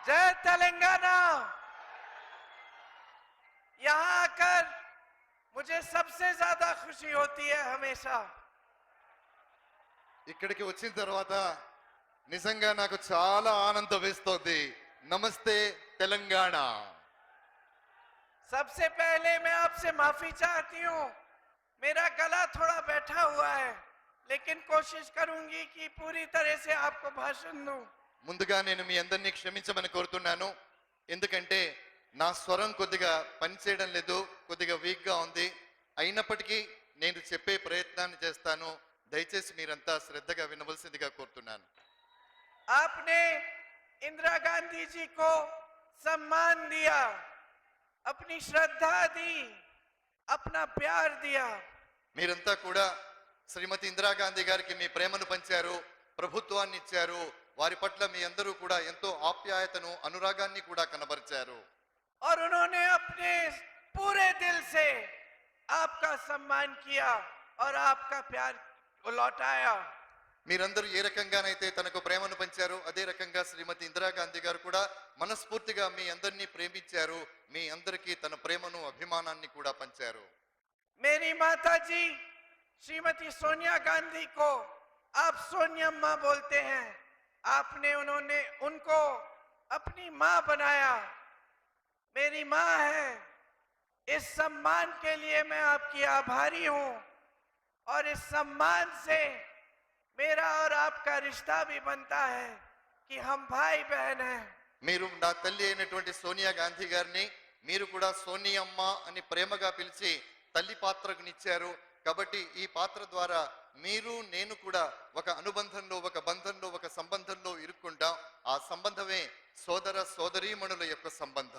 जय तेलंगाना। यहाँ आकर मुझे सबसे ज्यादा खुशी होती है हमेशा। ఇక్కడికి వచ్చిన తర్వాత నిజంగా నాకు చాలా ఆనందం వేస్తోంది. నమస్తే తెలంగాణ. सबसे पहले मैं आपसे माफी चाहती हूँ, मेरा गला थोड़ा बैठा हुआ है, लेकिन कोशिश करूंगी कि पूरी तरह से आपको भाषण दूं। ముందుగా నేను మీ అందరినీ క్షమించమని కోరుతున్నాను. ఎందుకంటే నా స్వరం కొద్దిగా పనిచేయడం లేదు, కొద్దిగా వీక్గా ఉంది. అయినప్పటికీ నేను చెప్పే ప్రయత్నాన్ని చేస్తాను. దయచేసి మీరంతా శ్రద్ధగా వినవలసిందిగా కోరుతున్నాను. आपने इंदिरा गांधी जी को सम्मान दिया, अपनी श्रद्धा दी, अपना प्यार दिया। మీరంతా కూడా శ్రీమతి ఇందిరాగాంధీ గారికి మీ ప్రేమను పంచారు, ప్రభుత్వాన్ని ఇచ్చారు. వారి పట్ల మీ అందరూ కూడా ఎంతో ఆప్యాయతను, అనురాగాన్ని కూడా కనబరిచారు. और उन्होंने अपने पूरे दिल से आपका सम्मान किया और आपका प्यार को लौटाया। మీరందరూ ఏ రకంగానైతే తనకు ప్రేమను పంచారో అదే రకంగా శ్రీమతి ఇందిరాగాంధీ గారు కూడా మనస్ఫూర్తిగా మీ అందరినీ ప్రేమించారు. మీ అందరికీ తన ప్రేమను, అభిమానాన్ని కూడా పంచారు. मेरी माता जी श्रीमती सोनिया गांधी को आप सोनियम्मा बोलते हैं। आपने उनको अपनी मां बनाया, मेरी मां है। इस सम्मान के लिए मैं आपकी आभारी हूं और इस सम्मान से मेरा और आपका रिश्ता भी बनता है कि हम भाई बहन हैं। మీరు నా తల్లి అయినటువంటి సోనియా గాంధీ గారిని మీరు కూడా సోనియమ్మ అని ప్రేమగా పిలిచి తల్లి పాత్రకునిచ్చారు. కాబట్టి ఈ పాత్ర ద్వారా మీరు నేను కూడా ఒక అనుబంధంలో, ఒక బంధంలో, ఒక సంబంధంలో ఇరుక్కుంటాం. ఆ సంబంధమే సోదర సోదరీమణుల యొక్క సంబంధం.